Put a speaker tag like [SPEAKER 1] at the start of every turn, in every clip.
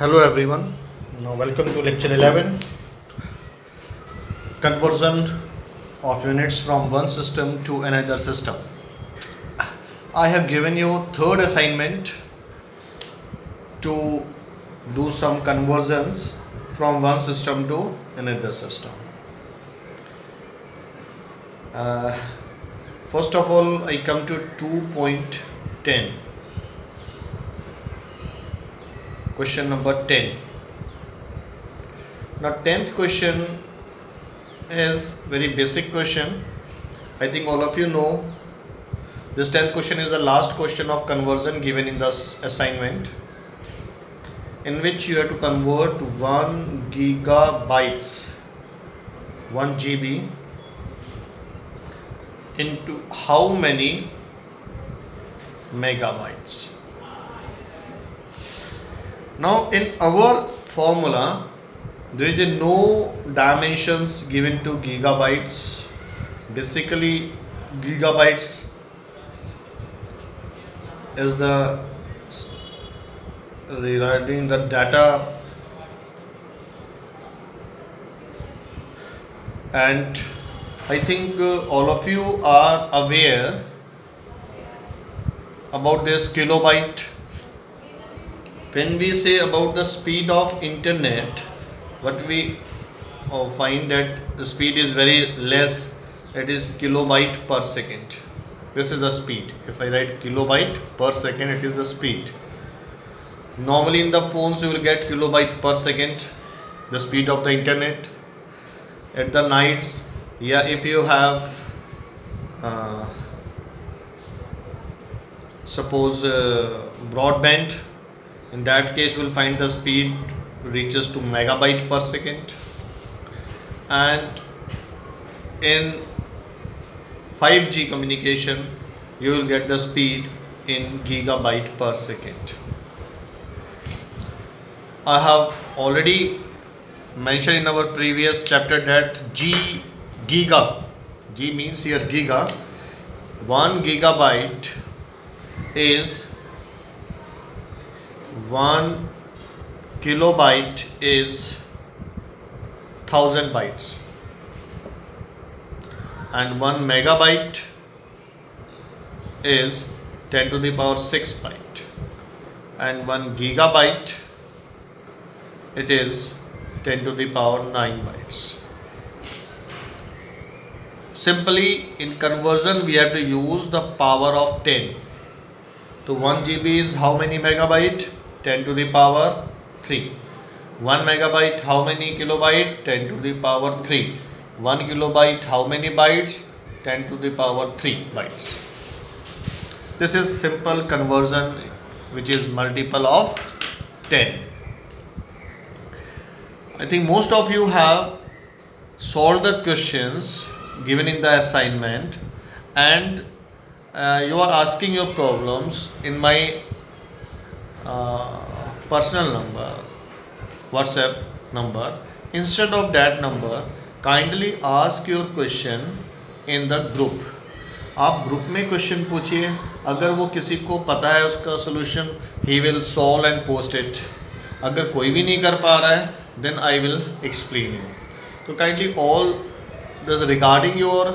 [SPEAKER 1] Hello everyone. Now welcome to lecture 11, conversion of units from one system to another system. I have given you third assignment to do some conversions from one system to another system. Uh, First of all, I come to 2.10. Question number 10. Now 10th question is very basic question. I think all of you know this 10th question is the last question of conversion given in this assignment, in which you have to convert 1 gigabytes 1 GB into how many megabytes. Now in our formula there is no dimensions given to gigabytes. Basically gigabytes is the regarding the data, and I think all of you are aware about this kilobyte. When we say about the speed of internet, what we find that the speed is very less, it is kilobyte per second. This is the speed. If I write kilobyte per second, it is the speed. Normally in the phones you will get kilobyte per second, the speed of the internet. At the nights, if you have suppose broadband, in that case you will find the speed reaches to megabyte per second, and in 5G communication you will get the speed in gigabyte per second. I have already mentioned in our previous chapter that G means here giga. 1 gigabyte is 1 kilobyte is 1000 bytes, and 1 megabyte is 10 to the power 6 byte, and 1 gigabyte it is 10 to the power 9 bytes. Simply in conversion we have to use the power of 10. So 1 GB is how many megabyte? 10 to the power 3. 1 megabyte how many kilobyte? 10 to the power 3. 1 kilobyte how many bytes? 10 to the power 3 bytes. This is simple conversion which is multiple of 10. I think most of you have solved the questions given in the assignment, and you are asking your problems in my personal number, WhatsApp number. Instead of that number, kindly ask your question in the group. आप group में question पूछिए, अगर वो किसी को पता है उसका solution, he will solve and post it. अगर कोई भी नहीं कर पा रहा है, then I will explain you. So kindly all this regarding your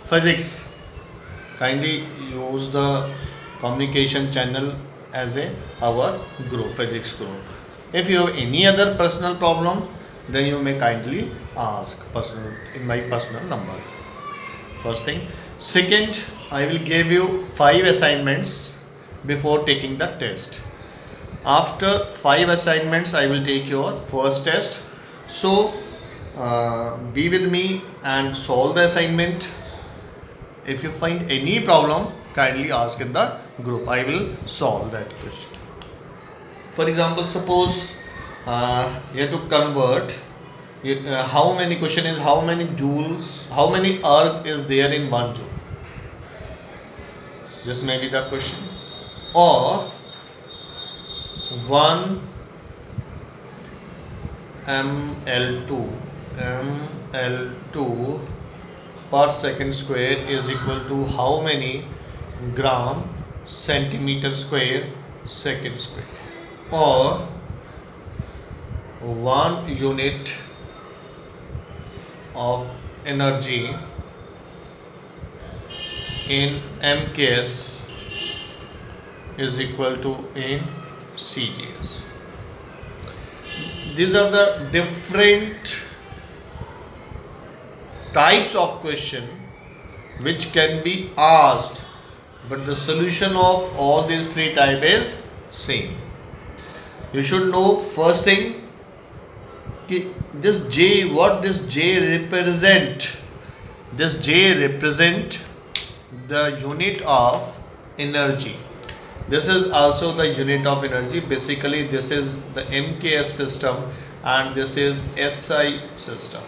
[SPEAKER 1] physics, kindly use the communication channel as our group, physics group. If you have any other personal problem, then you may kindly ask in my personal number. First thing. Second, I will give you 5 assignments before taking the test. After 5 assignments I will take your first test. So be with me and solve the assignment. If you find any problem, kindly ask in the group. I will solve that question. For example, suppose you have to convert how many question is how many joules, how many earth is there in 1 joule. This may be the question. Or 1 ml2 per second square is equal to how many gram centimeter square second square. Or 1 unit of energy in MKS is equal to in CGS. These are the different types of question which can be asked, but the solution of all these three types is same. You should know first thing this J, what this J represent. This J represent the unit of energy. This is also the unit of energy. Basically this is the MKS system and this is SI system.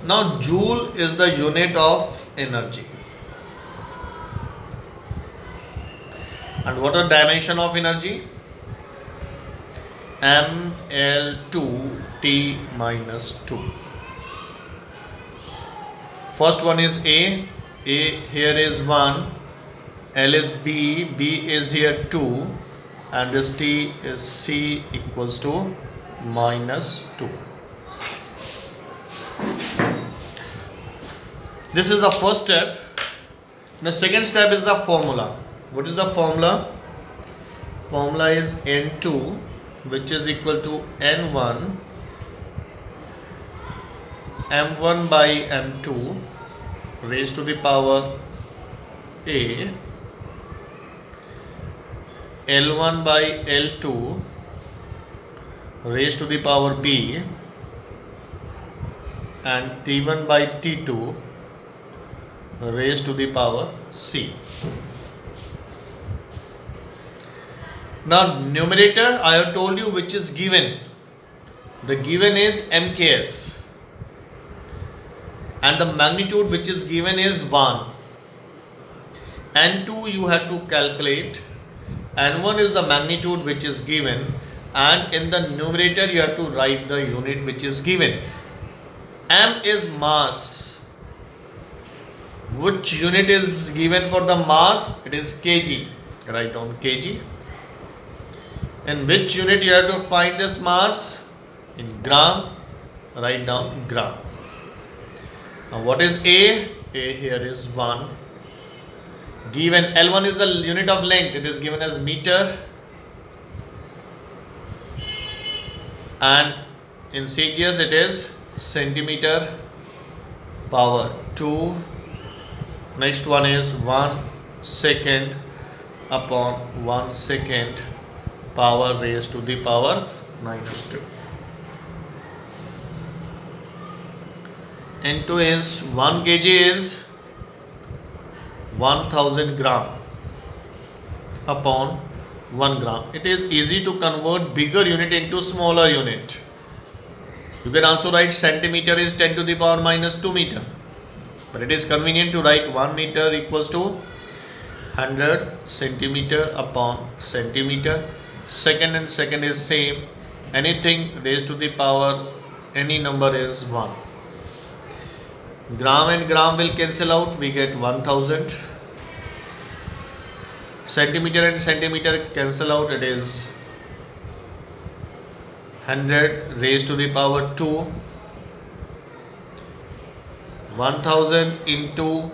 [SPEAKER 1] Now joule is the unit of energy. And what are dimension of energy? mL2T minus 2. First one is A here is 1, L is B is here 2, and this T is C equals to minus 2. This is the first step. The second step is the formula. What is the formula? Formula is N2, which is equal to N1 M1 by M2 raised to the power A, L1 by L2 raised to the power B, and T1 by T2 raised to the power C. Now numerator I have told you which is given. The given is MKS and the magnitude which is given is 1. N2 you have to calculate. N1 is the magnitude which is given, and in the numerator you have to write the unit which is given. M is mass. Which unit is given for the mass? It is kg. Write down kg. In which unit you have to find this mass? In gram. Write down gram. Now what is A? A here is 1. Given L1 is the unit of length. It is given as meter. And in CGS it is centimeter power 2. Next one is 1 second upon 1 second power raised to the power minus 2. N2 is 1 kg is 1000 gram upon 1 gram. It is easy to convert bigger unit into smaller unit. You can also write centimeter is 10 to the power minus 2 meter. But it is convenient to write 1 meter equals to 100 centimeter upon centimeter. Second and second is same. Anything raised to the power any number is 1. Gram and gram will cancel out. We get 1000. Centimeter and centimeter cancel out. It is 100 raised to the power 2. 1000 into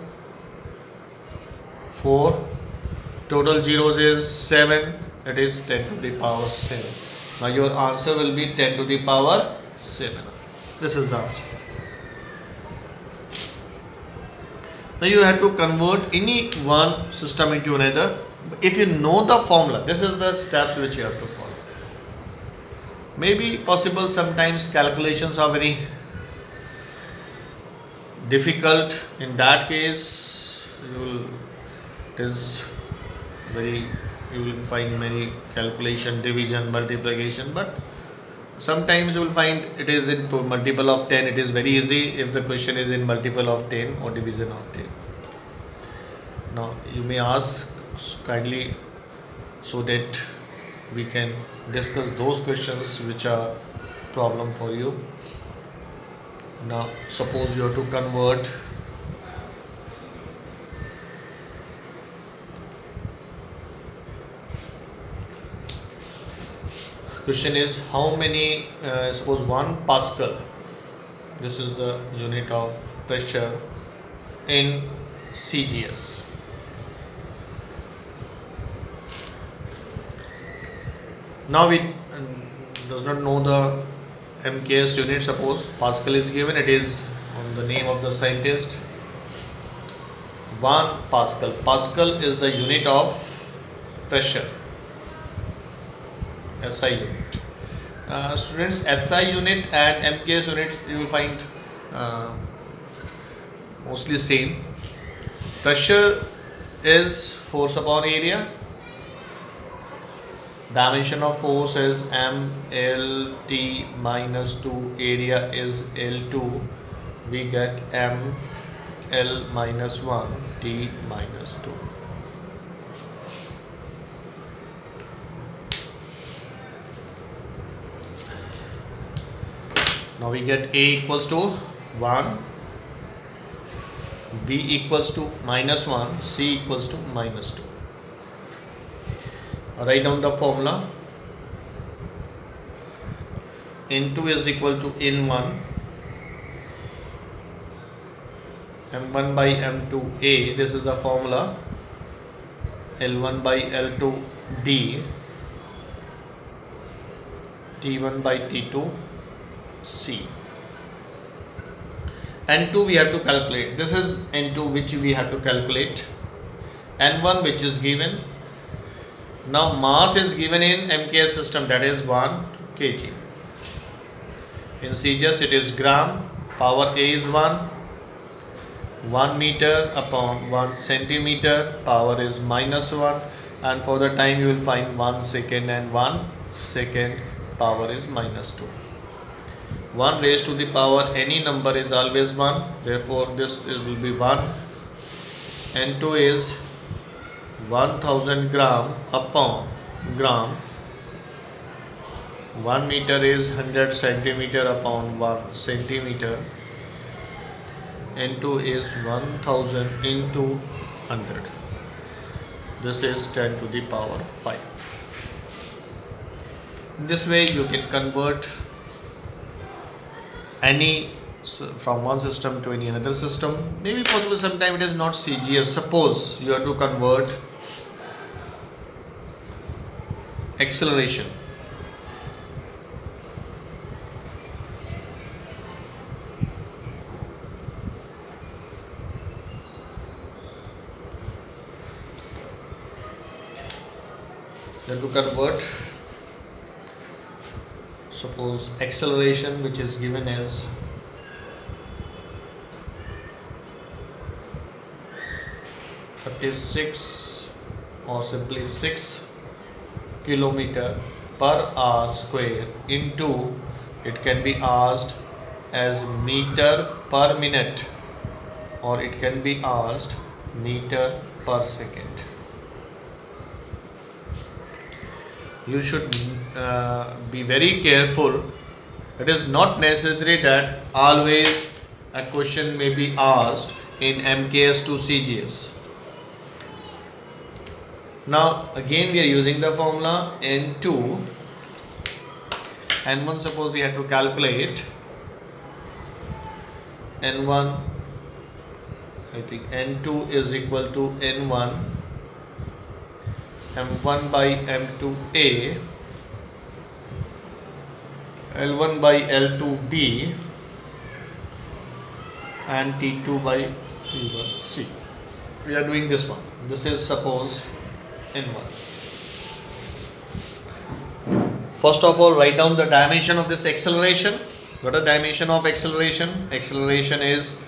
[SPEAKER 1] 4. Total zeros is 7. It is 10 to the power 7. Now your answer will be 10 to the power 7. This is the answer. Now you have to convert any one system into another. If you know the formula, this is the steps which you have to follow. Maybe possible sometimes calculations are very difficult. In that case, you will find many calculation, division, multiplication, but sometimes you will find it is in multiple of 10. It is very easy if the question is in multiple of 10 or division of 10. Now you may ask kindly so that we can discuss those questions which are problem for you. Now suppose you have to convert Question is how many, suppose 1 Pascal, this is the unit of pressure in CGS. Now we does not know the MKS unit. Suppose Pascal is given, it is on the name of the scientist. 1 Pascal. Pascal is the unit of pressure, SI unit. Students, SI unit and MKS units you will find mostly same. Pressure is force upon area. Dimension of force is MLT minus 2. Area is L2. We get ML minus 1 T minus 2. Now we get A equals to 1, B equals to minus 1, C equals to minus 2. Write down the formula. N2 is equal to N1, M1 by M2A, this is the formula. L1 by L2 D, T1 by T2 C. N2 we have to calculate. This is N2 which we have to calculate. N1 which is given. Now mass is given in MKS system, that is 1 kg. In CGS it is gram. Power A is 1 meter upon 1 centimeter. Power is minus 1. And for the time you will find 1 second and 1 second. Power is minus 2. 1 raised to the power any number is always 1. Therefore this will be 1. N2 is 1000 gram upon gram. 1 meter is 100 centimeter upon 1 centimeter. N2 is 1000 into 100. This is 10 to the power 5. In this way you can convert any from one system to any another system. Maybe possible sometime it is not CGS. Suppose you have to convert acceleration. You have to convert, suppose acceleration which is given as 36 or simply 6 kilometer per hour square into, it can be asked as meter per minute or it can be asked meter per second. You should be very careful. It is not necessary that always a question may be asked in MKS to CGS. Now again we are using the formula N2. N1 suppose we have to calculate. N1, I think N2 is equal to N1 M1 by M2A, L1 by L2B and T2 by T1C. We are doing this one. This is suppose N1. First of all, write down the dimension of this acceleration. What is the dimension of acceleration? Acceleration is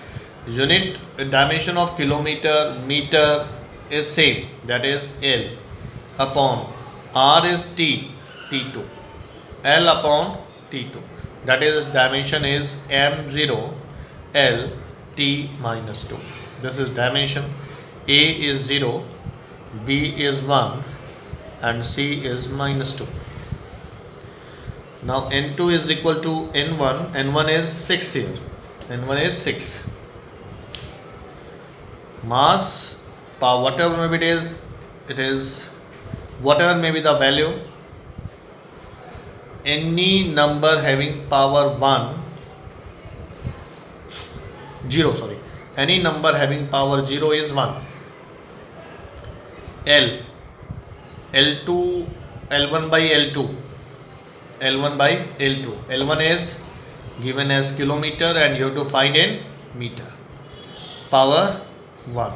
[SPEAKER 1] unit dimension of kilometer, meter is same, that is L upon R is T, T2, L upon T2, that is dimension is M0, L, T minus 2. This is dimension. A is 0, B is 1 and C is minus 2. Now N2 is equal to N1, N1 is 6 here, N1 is 6. Mass, power, whatever maybe it is whatever may be the value, any number having power 1 0 sorry any number having power 0 is 1. L2 L1 by L2 L1 is given as kilometer and you have to find in meter. Power 1.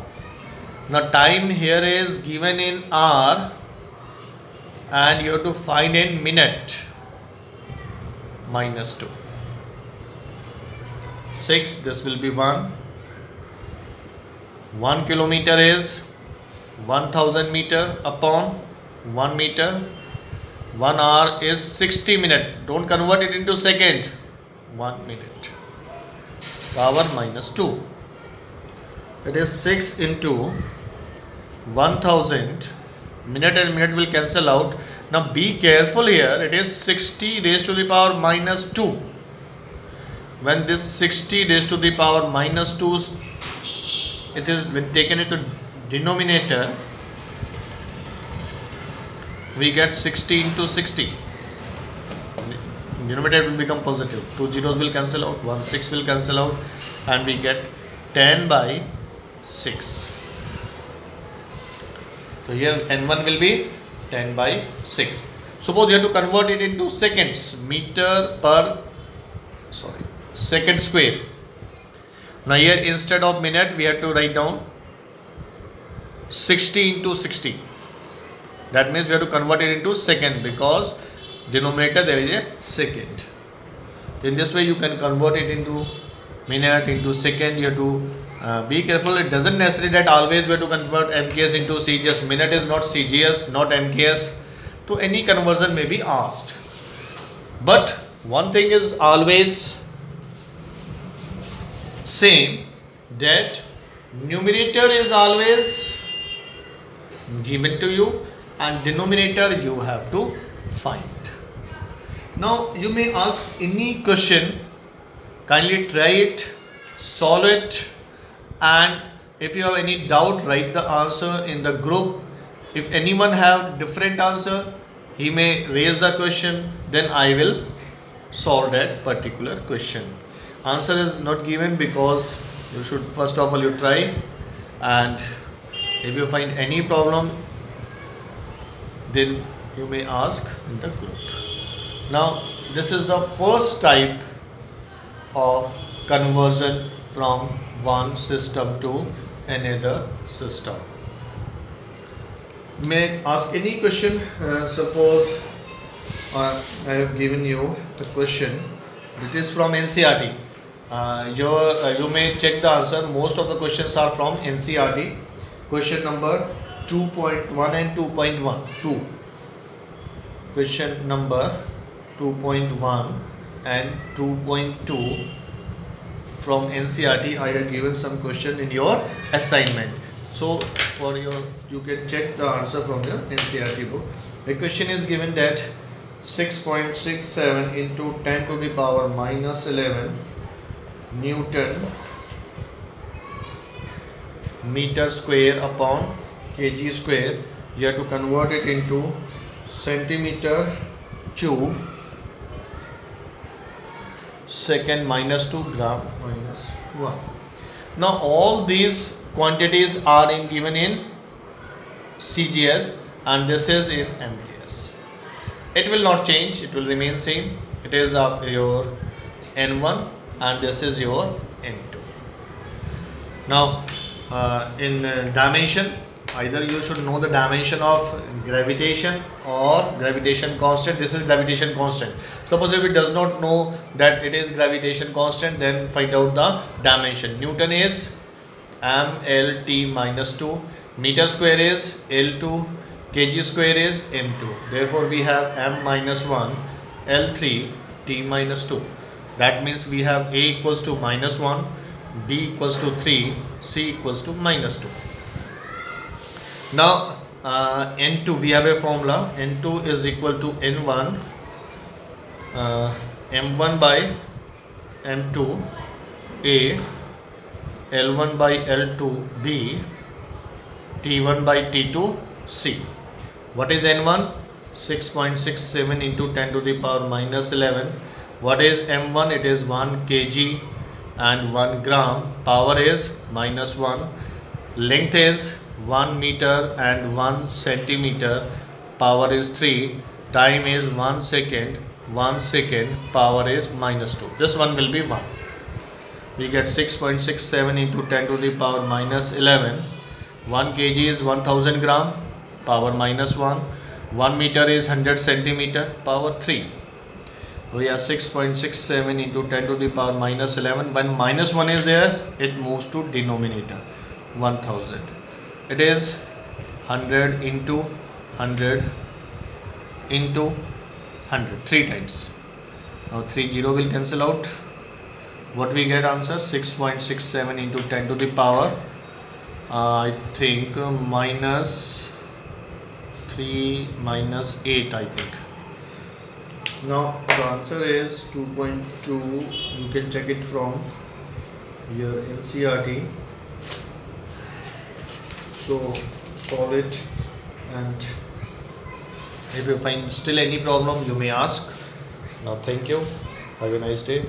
[SPEAKER 1] Now time here is given in hour and you have to find in minute. -2. 6, this will be 1. 1 kilometer is 1000 meter upon 1 meter. 1 hour is 60 minutes. Don't convert it into second. 1 minute. Power -2. It is 6 into 1000. Minute and minute will cancel out. Now be careful here. It is 60 raised to the power -2. When this 60 raised to the power -2, it is when taken into denominator, we get 60 into 60. Denominator will become positive. 2 zeros will cancel out. 1 6 will cancel out, and we get 10 by 6. So here n1 will be 10 by 6. Suppose you have to convert it into seconds. Second square. Now here instead of minute we have to write down 60 into 60. That means we have to convert it into second because denominator there is a second. In this way you can convert it into minute, into second. You have to be careful. It doesn't necessarily that always we have to convert MKS into CGS. Minute is not CGS, not MKS. So any conversion may be asked. But one thing is always same, that numerator is always given to you and denominator you have to find. Now you may ask any question. Kindly try it, solve it, and if you have any doubt, write the answer in the group. If anyone have different answer, he may raise the question, then I will solve that particular question. Answer is not given because you should first of all you try, and if you find any problem, then you may ask in the group. Now this is the first type of conversion from one system to another system. May I ask any question? Suppose I have given you the question. It is from NCERT. You may check the answer. Most of the questions are from NCERT. Question number 2.1 and 2.2. Question number 2.1 and 2.2 from NCERT. I have given some question in your assignment. So for you can check the answer from your NCERT book. The question is given that 6.67 into 10 to the power -11 Newton meter square upon kg square. You have to convert it into centimeter cube second -2 gram -1. Now all these quantities are given in CGS and this is in MKS. It will not change, it will remain same. It is your N1 and this is your N2. Now in dimension, either you should know the dimension of gravitation or gravitation constant. This is gravitation constant. Suppose if it does not know that it is gravitation constant, then find out the dimension. Newton is mLt -2, meter square is L2, kg square is m2. Therefore we have m-1, L3, t -2. That means we have a equals to -1, b equals to 3, c equals to -2. Now n2, we have a formula. N2 is equal to n1 m1 by m2 a, L1 by L2 b, T1 by T2 c. What is n1? 6.67 into 10 to the power minus 11. What is m1? It is 1 kg and 1 gram. Power is minus 1. Length is 1 meter and 1 centimeter. Power is 3. Time is 1 second. 1 second. Power is minus 2. This one will be 1. We get 6.67 into 10 to the power minus 11. 1 kg is 1000 gram. Power minus 1. 1 meter is 100 centimeter. Power 3. We have 6.67 into 10 to the power minus 11. When minus 1 is there, it moves to denominator. 1000. It is 100 into 100 into 100. 3 times. Now 30 will cancel out. What we get answer? 6.67 into 10 to the power, I think minus 3 minus 8, I think. Now the answer is 2.2. You can check it from your NCERT. So solve it, and if you find still any problem, you may ask. Now thank you. Have a nice day.